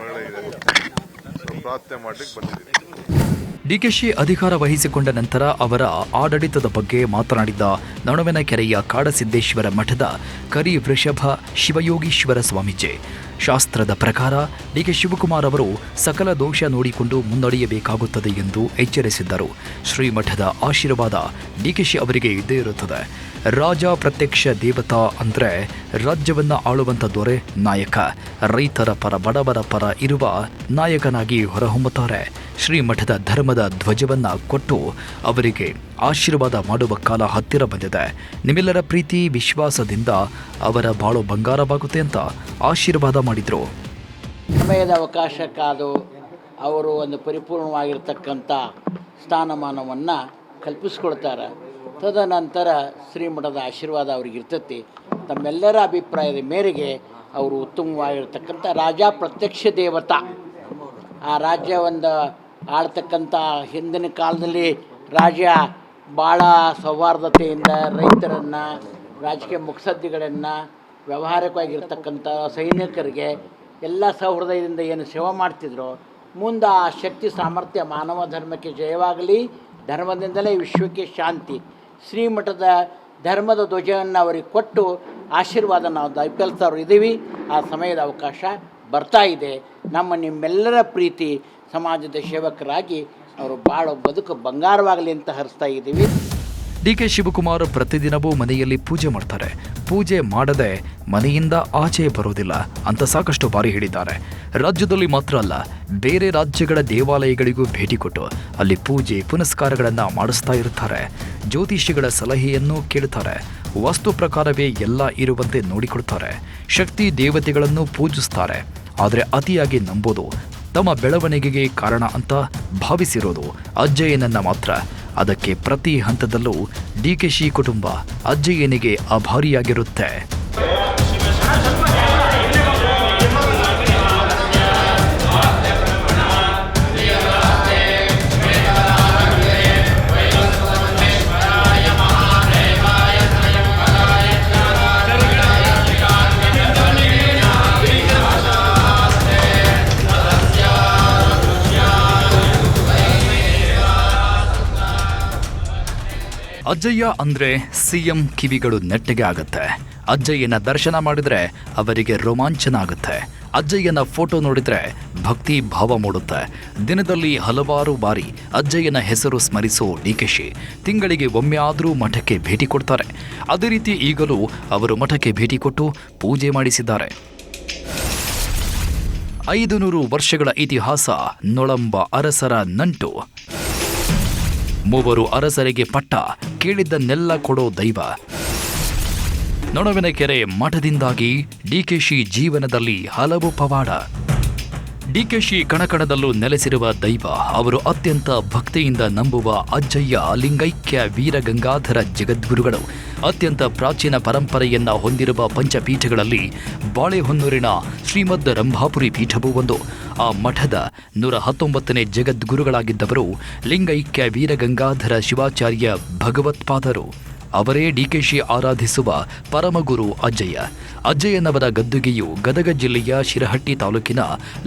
Speaker 3: ಒಳ್ಳೆ ಇದೆ. ಸೊ ಪ್ರಾರ್ಥನೆ ಮಾಡ್ಲಿಕ್ಕೆ ಬಂದಿದ್ದೀನಿ.
Speaker 2: ಡಿಕೆಶಿ ಅಧಿಕಾರ ವಹಿಸಿಕೊಂಡ ನಂತರ ಅವರ ಆಡಳಿತದ ಬಗ್ಗೆ ಮಾತನಾಡಿದ್ದ ನೊಣವಿನಕೆರೆಯ ಕಾಡಸಿದ್ದೇಶ್ವರ ಮಠದ ಕರಿ ವೃಷಭ ಶಿವಯೋಗೀಶ್ವರ ಸ್ವಾಮೀಜಿ, ಶಾಸ್ತ್ರದ ಪ್ರಕಾರ ಡಿಕೆ ಶಿವಕುಮಾರ್ ಅವರು ಸಕಲ ದೋಷ ನೋಡಿಕೊಂಡು ಮುನ್ನಡೆಯಬೇಕಾಗುತ್ತದೆ ಎಂದು ಎಚ್ಚರಿಸಿದ್ದರು. ಶ್ರೀಮಠದ ಆಶೀರ್ವಾದ ಡಿಕೆಶಿ ಅವರಿಗೆ ಇದ್ದೇ ಇರುತ್ತದೆ. ರಾಜ ಪ್ರತ್ಯಕ್ಷ ದೇವತಾ ಅಂದರೆ ರಾಜ್ಯವನ್ನು ಆಳುವಂಥ ದೊರೆ ನಾಯಕ, ರೈತರ ಪರ ಬಡವರ ಪರ ಇರುವ ನಾಯಕನಾಗಿ ಹೊರಹೊಮ್ಮುತ್ತಾರೆ. ಶ್ರೀಮಠದ ಧರ್ಮದ ಧ್ವಜವನ್ನು ಕೊಟ್ಟು ಅವರಿಗೆ ಆಶೀರ್ವಾದ ಮಾಡುವ ಕಾಲ ಹತ್ತಿರ ಬಂದಿದೆ. ನಿಮ್ಮೆಲ್ಲರ ಪ್ರೀತಿ ವಿಶ್ವಾಸದಿಂದ ಅವರ ಬಾಳು ಬಂಗಾರವಾಗುತ್ತೆ ಅಂತ ಆಶೀರ್ವಾದ ಮಾಡಿದರು.
Speaker 4: ಸಮಯದ ಅವಕಾಶ ಕಾದು ಅವರು ಒಂದು ಪರಿಪೂರ್ಣವಾಗಿರ್ತಕ್ಕಂಥ ಸ್ಥಾನಮಾನವನ್ನು ಕಲ್ಪಿಸ್ಕೊಳ್ತಾರೆ. ತದನಂತರ ಶ್ರೀಮಠದ ಆಶೀರ್ವಾದ ಅವ್ರಿಗೆ ಇರ್ತೈತಿ. ತಮ್ಮೆಲ್ಲರ ಅಭಿಪ್ರಾಯದ ಮೇರೆಗೆ ಅವರು ಉತ್ತಮವಾಗಿರ್ತಕ್ಕಂಥ ರಾಜ ಪ್ರತ್ಯಕ್ಷ ದೇವತಾ, ಆ ರಾಜ್ಯವನ್ನು ಆಳ್ತಕ್ಕಂಥ ಹಿಂದಿನ ಕಾಲದಲ್ಲಿ ರಾಜ್ಯ ಭಾಳ ಸೌಹಾರ್ದತೆಯಿಂದ ರೈತರನ್ನು, ರಾಜಕೀಯ ಮುತ್ಸದ್ದಿಗಳನ್ನು, ವ್ಯಾವಹಾರಿಕವಾಗಿರ್ತಕ್ಕಂಥ ಸೈನಿಕರಿಗೆ ಎಲ್ಲ ಸೌಹೃದಯದಿಂದ ಏನು ಸೇವೆ ಮಾಡ್ತಿದ್ರು, ಮುಂದೆ ಆ ಶಕ್ತಿ ಸಾಮರ್ಥ್ಯ ಮಾನವ ಧರ್ಮಕ್ಕೆ ಜಯವಾಗಲಿ, ಧರ್ಮದಿಂದಲೇ ವಿಶ್ವಕ್ಕೆ ಶಾಂತಿ, ಶ್ರೀಮಠದ ಧರ್ಮದ ಧ್ವಜವನ್ನು ಅವರಿಗೆ ಕೊಟ್ಟು ಆಶೀರ್ವಾದ ನಾವು ದಯಪಾಲಿಸ್ತಾ ಇದ್ದೀವಿ. ಆ ಸಮಯದ ಅವಕಾಶ ಬರ್ತಾ ಇದೆ. ನಿಮ್ಮೆಲ್ಲರ ಪ್ರೀತಿ ಸಮಾಜದ ಸೇವಕರಾಗಿ ಅವರು ಭಾಳ ಬದುಕು ಬಂಗಾರವಾಗಲಿ ಅಂತ ಹರಿಸ್ತಾ ಇದ್ದೀವಿ.
Speaker 2: ಡಿಕೆ ಶಿವಕುಮಾರ್ ಪ್ರತಿದಿನವೂ ಮನೆಯಲ್ಲಿ ಪೂಜೆ ಮಾಡ್ತಾರೆ. ಪೂಜೆ ಮಾಡದೆ ಮನೆಯಿಂದ ಆಚೆ ಬರೋದಿಲ್ಲ ಅಂತ ಸಾಕಷ್ಟು ಬಾರಿ ಹೇಳಿದ್ದಾರೆ. ರಾಜ್ಯದಲ್ಲಿ ಮಾತ್ರ ಅಲ್ಲ, ಬೇರೆ ರಾಜ್ಯಗಳ ದೇವಾಲಯಗಳಿಗೂ ಭೇಟಿ ಕೊಟ್ಟು ಅಲ್ಲಿ ಪೂಜೆ ಪುನಸ್ಕಾರಗಳನ್ನು ಮಾಡಿಸ್ತಾ ಇರ್ತಾರೆ. ಜ್ಯೋತಿಷಿಗಳ ಸಲಹೆಯನ್ನು ಕೇಳುತ್ತಾರೆ. ವಾಸ್ತು ಪ್ರಕಾರವೇ ಎಲ್ಲ ಇರುವಂತೆ ನೋಡಿಕೊಳ್ತಾರೆ. ಶಕ್ತಿ ದೇವತೆಗಳನ್ನು ಪೂಜಿಸ್ತಾರೆ. ಆದರೆ ಅತಿಯಾಗಿ ನಂಬೋದು ತಮ್ಮ ಬೆಳವಣಿಗೆಗೆ ಕಾರಣ ಅಂತ ಭಾವಿಸಿರೋದು ಅಜ್ಜಯ್ಯನನ್ನ ಮಾತ್ರ. ಅದಕ್ಕೆ ಪ್ರತಿ ಹಂತದಲ್ಲೂ ಡಿಕೆಶಿ ಕುಟುಂಬ ಅಜ್ಜಯ್ಯನಿಗೆ ಆಭಾರಿಯಾಗಿರುತ್ತೆ. ಅಜ್ಜಯ್ಯ ಅಂದ್ರೆ ಸಿಎಂ ಕಿವಿಗಳು ನೆಟ್ಟಗೆ ಆಗುತ್ತೆ. ಅಜ್ಜಯ್ಯನ ದರ್ಶನ ಮಾಡಿದ್ರೆ ಅವರಿಗೆ ರೋಮಾಂಚನ ಆಗುತ್ತೆ. ಅಜ್ಜಯ್ಯನ ಫೋಟೋ ನೋಡಿದ್ರೆ ಭಕ್ತಿ ಭಾವ ಮೂಡುತ್ತೆ. ದಿನದಲ್ಲಿ ಹಲವಾರು ಬಾರಿ ಅಜ್ಜಯ್ಯನ ಹೆಸರು ಸ್ಮರಿಸೋ ಡಿಕೆಶಿ ತಿಂಗಳಿಗೆ ಒಮ್ಮೆ ಆದರೂ ಮಠಕ್ಕೆ ಭೇಟಿ ಕೊಡ್ತಾರೆ. ಅದೇ ರೀತಿ ಈಗಲೂ ಅವರು ಮಠಕ್ಕೆ ಭೇಟಿ ಕೊಟ್ಟು ಪೂಜೆ ಮಾಡಿಸಿದ್ದಾರೆ. 500 ವರ್ಷಗಳ ಇತಿಹಾಸ, ನೊಳಂಬ ಅರಸರ ನಂಟು, 3 ಅರಸರಿಗೆ ಪಟ್ಟ, ಕೇಳಿದ್ದನ್ನೆಲ್ಲ ಕೊಡೋ ದೈವ. ನೊಣವಿನಕೆರೆ ಮಠದಿಂದಾಗಿ ಡಿಕೆಶಿ ಜೀವನದಲ್ಲಿ ಹಲವು ಪವಾಡ. ಡಿಕೆಶಿ ಕಣಕಣದಲ್ಲೂ ನೆಲೆಸಿರುವ ದೈವ. ಅವರು ಅತ್ಯಂತ ಭಕ್ತಿಯಿಂದ ನಂಬುವ ಅಜ್ಜಯ್ಯ ಲಿಂಗೈಕ್ಯ ವೀರಗಂಗಾಧರ ಜಗದ್ಗುರುಗಳು. ಅತ್ಯಂತ ಪ್ರಾಚೀನ ಪರಂಪರೆಯನ್ನ ಹೊಂದಿರುವ ಪಂಚಪೀಠಗಳಲ್ಲಿ ಬಾಳೆಹೊನ್ನೂರಿನ ಶ್ರೀಮದ್ ರಂಭಾಪುರಿ ಪೀಠವೂ ಒಂದು. ಆ ಮಠದ 119ನೇ ಜಗದ್ಗುರುಗಳಾಗಿದ್ದವರು ಲಿಂಗೈಕ್ಯ ವೀರಗಂಗಾಧರ ಶಿವಾಚಾರ್ಯ ಭಗವತ್ಪಾದರು. ಅವರೇ ಡಿಕೆಶಿ ಆರಾಧಿಸುವ ಪರಮಗುರು ಅಜ್ಜಯ್ಯ. ಅಜ್ಜಯ್ಯನವರ ಗದ್ದುಗೆಯು ಗದಗ ಜಿಲ್ಲೆಯ ಶಿರಹಟ್ಟಿ ತಾಲೂಕಿನ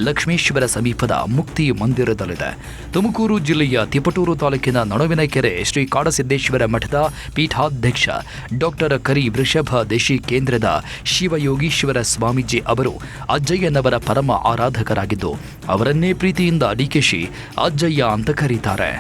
Speaker 2: ಲಕ್ಷ್ಮೇಶ್ವರ ಸಮೀಪದ ಮುಕ್ತಿ ಮಂದಿರದಲ್ಲಿದೆ. ತುಮಕೂರು ಜಿಲ್ಲೆಯ ತಿಪಟೂರು ತಾಲೂಕಿನ ನೊಣವಿನಕೆರೆ ಶ್ರೀ ಕಾಡಸಿದ್ದೇಶ್ವರ ಮಠದ ಪೀಠಾಧ್ಯಕ್ಷ ಡಾಕ್ಟರ್ ಕರಿ ವೃಷಭ ದೇಶಿ ಕೇಂದ್ರದ ಶಿವಯೋಗೀಶ್ವರ ಸ್ವಾಮೀಜಿ ಅವರು ಅಜ್ಜಯ್ಯನವರ ಪರಮ ಆರಾಧಕರಾಗಿದ್ದು ಅವರನ್ನೇ ಪ್ರೀತಿಯಿಂದ ಡಿಕೆಶಿ ಅಜ್ಜಯ್ಯ ಅಂತ ಕರೀತಾರೆ.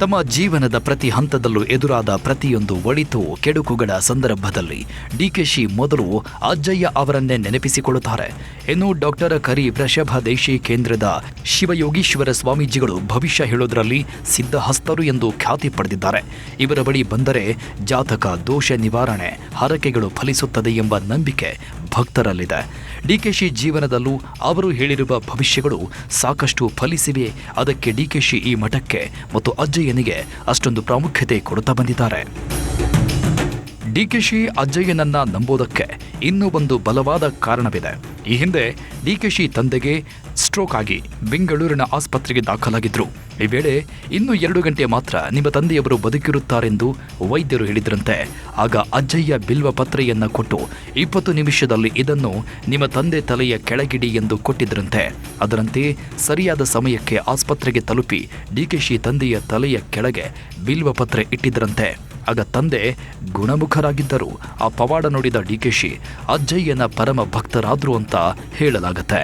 Speaker 2: ತಮ್ಮ ಜೀವನದ ಪ್ರತಿ ಹಂತದಲ್ಲೂ ಎದುರಾದ ಪ್ರತಿಯೊಂದು ಒಳಿತು ಕೆಡುಕುಗಳ ಸಂದರ್ಭದಲ್ಲಿ ಡಿಕೆಶಿ ಮೊದಲು ಅಜ್ಜಯ್ಯ ಅವರನ್ನೇ ನೆನಪಿಸಿಕೊಳ್ಳುತ್ತಾರೆ. ಇನ್ನು ಡಾಕ್ಟರ್ ಕರಿ ವೃಷಭ ದೇಶಿ ಕೇಂದ್ರದ ಶಿವಯೋಗೀಶ್ವರ ಸ್ವಾಮೀಜಿಗಳು ಭವಿಷ್ಯ ಹೇಳೋದ್ರಲ್ಲಿ ಸಿದ್ಧಹಸ್ತರು ಎಂದು ಖ್ಯಾತಿ ಪಡೆದಿದ್ದಾರೆ. ಇವರ ಬಳಿ ಬಂದರೆ ಜಾತಕ ದೋಷ ನಿವಾರಣೆ, ಹರಕೆಗಳು ಫಲಿಸುತ್ತದೆ ಎಂಬ ನಂಬಿಕೆ ಭಕ್ತರಲ್ಲಿದೆ. ಡಿಕೆಶಿ ಜೀವನದಲ್ಲೂ ಅವರು ಹೇಳಿರುವ ಭವಿಷ್ಯಗಳು ಸಾಕಷ್ಟು ಫಲಿಸಿವೆ. ಅದಕ್ಕೆ ಡಿಕೆಶಿ ಈ ಮಠಕ್ಕೆ ಮತ್ತು ಅಜ್ಜಯ್ಯನಿಗೆ ಅಷ್ಟೊಂದು ಪ್ರಾಮುಖ್ಯತೆ ಕೊಡುತ್ತಾ ಬಂದಿದ್ದಾರೆ. ಡಿಕೆಶಿ ಅಜ್ಜಯ್ಯನನ್ನ ನಂಬೋದಕ್ಕೆ ಇನ್ನೂ ಒಂದು ಬಲವಾದ ಕಾರಣವಿದೆ. ಈ ಹಿಂದೆ ಡಿಕೆಶಿ ತಂದೆಗೆ ಸ್ಟ್ರೋಕ್ ಆಗಿ ಬೆಂಗಳೂರಿನ ಆಸ್ಪತ್ರೆಗೆ ದಾಖಲಾಗಿದ್ರು. ಈ ವೇಳೆ ಇನ್ನೂ 2 ಗಂಟೆ ಮಾತ್ರ ನಿಮ್ಮ ತಂದೆಯವರು ಬದುಕಿರುತ್ತಾರೆಂದು ವೈದ್ಯರು ಹೇಳಿದ್ರಂತೆ. ಆಗ ಅಜ್ಜಯ್ಯ ಬಿಲ್ವ ಪತ್ರೆಯನ್ನ ಕೊಟ್ಟು 20 ನಿಮಿಷದಲ್ಲಿ ಇದನ್ನು ನಿಮ್ಮ ತಂದೆ ತಲೆಯ ಕೆಳಗಿಡಿ ಎಂದು ಕೊಟ್ಟಿದ್ರಂತೆ. ಅದರಂತೆ ಸರಿಯಾದ ಸಮಯಕ್ಕೆ ಆಸ್ಪತ್ರೆಗೆ ತಲುಪಿ ಡಿಕೆಶಿ ತಂದೆಯ ತಲೆಯ ಕೆಳಗೆ ಬಿಲ್ವ ಪತ್ರೆ ಇಟ್ಟಿದ್ರಂತೆ. ಆಗ ತಂದೆ ಗುಣಮುಖರಾಗಿದ್ದರು. ಆ ಪವಾಡ ನೋಡಿದ ಡಿಕೆಶಿ ಅಜ್ಜಯ್ಯನ ಪರಮ ಭಕ್ತರಾದ್ರು ಅಂತ ಹೇಳಲಾಗತ್ತೆ.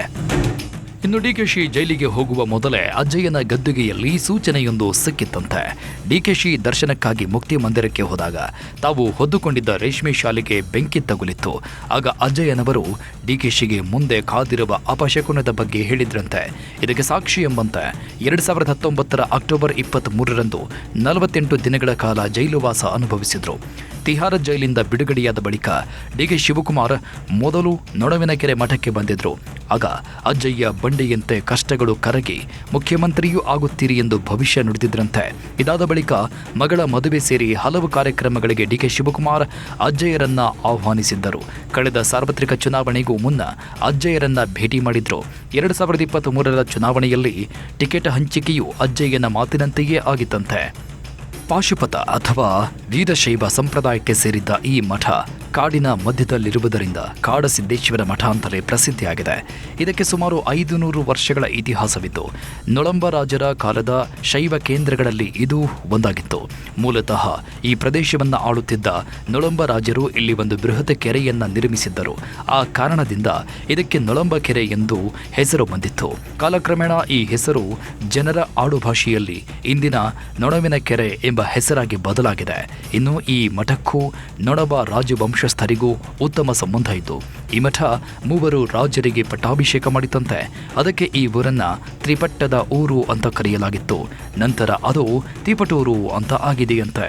Speaker 2: ಇನ್ನು ಡಿಕೆಶಿ ಜೈಲಿಗೆ ಹೋಗುವ ಮೊದಲೇ ಅಜ್ಜಯ್ಯನ ಗದ್ದುಗೆಯಲ್ಲಿ ಸೂಚನೆಯೊಂದು ಸಿಕ್ಕಿತ್ತಂತೆ. ಡಿಕೆಶಿ ದರ್ಶನಕ್ಕಾಗಿ ಮುಕ್ತಿ ಮಂದಿರಕ್ಕೆ ಹೋದಾಗ ತಾವು ಹೊದ್ದುಕೊಂಡಿದ್ದ ರೇಷ್ಮೆ ಶಾಲೆಗೆ ಬೆಂಕಿ ತಗುಲಿತ್ತು. ಆಗ ಅಜ್ಜಯ್ಯನವರು ಡಿಕೆಶಿಗೆ ಮುಂದೆ ಕಾದಿರುವ ಅಪಶಕುನದ ಬಗ್ಗೆ ಹೇಳಿದ್ರಂತೆ. ಇದಕ್ಕೆ ಸಾಕ್ಷಿ ಎಂಬಂತೆ 2019 ಅಕ್ಟೋಬರ್ 23ರಂದು 48 ದಿನಗಳ ಕಾಲ ಜೈಲುವಾಸ ಅನುಭವಿಸಿದ್ರು. ತಿಹಾರ ಜೈಲಿಂದ ಬಿಡುಗಡೆಯಾದ ಬಳಿಕ ಡಿಕೆ ಶಿವಕುಮಾರ್ ಮೊದಲು ನೊಣವಿನಕೆರೆ ಮಠಕ್ಕೆ ಬಂದಿದ್ರು. ಆಗ ಅಜ್ಜಯ್ಯ ಬಂಡೆಯಂತೆ ಕಷ್ಟಗಳು ಕರಗಿ ಮುಖ್ಯಮಂತ್ರಿಯೂ ಆಗುತ್ತೀರಿ ಎಂದು ಭವಿಷ್ಯ ನುಡಿದಿದ್ರಂತೆ. ಇದಾದ ಬಳಿಕ ಮಗಳ ಮದುವೆ ಸೇರಿ ಹಲವು ಕಾರ್ಯಕ್ರಮಗಳಿಗೆ ಡಿಕೆ ಶಿವಕುಮಾರ್ ಅಜ್ಜಯ್ಯರನ್ನ ಆಹ್ವಾನಿಸಿದ್ದರು. ಕಳೆದ ಸಾರ್ವತ್ರಿಕ ಚುನಾವಣೆಗೂ ಮುನ್ನ ಅಜ್ಜಯ್ಯರನ್ನ ಭೇಟಿ ಮಾಡಿದ್ರು. 2023ರ ಚುನಾವಣೆಯಲ್ಲಿ ಟಿಕೆಟ್ ಹಂಚಿಕೆಯು ಅಜ್ಜಯ್ಯನ ಮಾತಿನಂತೆಯೇ ಆಗಿತ್ತಂತೆ. ಪಾಶುಪತ ಅಥವಾ ವೀರಶೈವ ಸಂಪ್ರದಾಯಕ್ಕೆ ಸೇರಿದ್ದ ಈ ಮಠ ಕಾಡಿನ ಮಧ್ಯದಲ್ಲಿರುವುದರಿಂದ ಕಾಡಸಿದ್ದೇಶ್ವರ ಮಠ ಅಂತಲೇ ಪ್ರಸಿದ್ಧಿಯಾಗಿದೆ. ಇದಕ್ಕೆ ಸುಮಾರು 500 ವರ್ಷಗಳ ಇತಿಹಾಸವಿದ್ದು ನೊಳಂಬ ರಾಜರ ಕಾಲದ ಶೈವ ಕೇಂದ್ರಗಳಲ್ಲಿ ಇದು ಒಂದಾಗಿತ್ತು. ಮೂಲತಃ ಈ ಪ್ರದೇಶವನ್ನು ಆಳುತ್ತಿದ್ದ ನೊಳಂಬ ರಾಜರು ಇಲ್ಲಿ ಒಂದು ಬೃಹತ್ ಕೆರೆಯನ್ನ ನಿರ್ಮಿಸಿದ್ದರು. ಆ ಕಾರಣದಿಂದ ಇದಕ್ಕೆ ನೊಳಂಬ ಕೆರೆ ಎಂದು ಹೆಸರು ಬಂದಿತ್ತು. ಕಾಲಕ್ರಮೇಣ ಈ ಹೆಸರು ಜನರ ಆಡುಭಾಷೆಯಲ್ಲಿ ಇಂದಿನ ನೊಣವಿನ ಕೆರೆ ಎಂಬ ಹೆಸರಾಗಿ ಬದಲಾಗಿದೆ. ಇನ್ನು ಈ ಮಠಕ್ಕೂ ನೊಣಬ ರಾಜವಂಶಸ್ಥರಿಗೂ ಉತ್ತಮ ಸಂಬಂಧ ಇದ್ದು ಈ ಮಠ 3 ರಾಜರಿಗೆ ಪಟ್ಟಾಭಿಷೇಕ ಮಾಡಿತಂತೆ. ಅದಕ್ಕೆ ಈ ಊರನ್ನ ತ್ರಿಪಟ್ಟದ ಊರು ಅಂತ ಕರೆಯಲಾಗಿತ್ತು. ನಂತರ ಅದು ತಿಪಟೂರು ಅಂತ ಆಗಿದೆಯಂತೆ.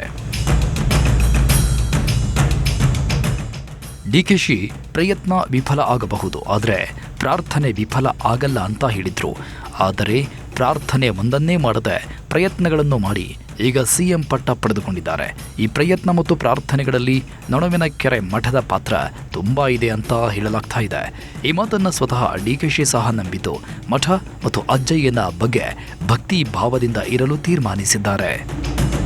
Speaker 2: ಡಿಕೆಶಿ ಪ್ರಯತ್ನ ವಿಫಲ ಆಗಬಹುದು, ಆದರೆ ಪ್ರಾರ್ಥನೆ ವಿಫಲ ಆಗಲ್ಲ ಅಂತ ಹೇಳಿದ್ರು. ಆದರೆ ಪ್ರಾರ್ಥನೆ ಒಂದನ್ನೇ ಮಾಡದೆ ಪ್ರಯತ್ನಗಳನ್ನು ಮಾಡಿ ಈಗ ಸಿಎಂ ಪಟ್ಟ ಪಡೆದುಕೊಂಡಿದ್ದಾರೆ. ಈ ಪ್ರಯತ್ನ ಮತ್ತು ಪ್ರಾರ್ಥನೆಗಳಲ್ಲಿ ನೊಣವಿನಕೆರೆ ಮಠದ ಪಾತ್ರ ತುಂಬಾ ಇದೆ ಅಂತ ಹೇಳಲಾಗ್ತಾ ಇದೆ. ಈ ಮಾತನ್ನು ಸ್ವತಃ ಡಿಕೆಶಿ ಸಹ ನಂಬಿದ್ದು ಮಠ ಮತ್ತು ಅಜ್ಜಯ್ಯನ ಬಗ್ಗೆ ಭಕ್ತಿ ಭಾವದಿಂದ ಇರಲು ತೀರ್ಮಾನಿಸಿದ್ದಾರೆ.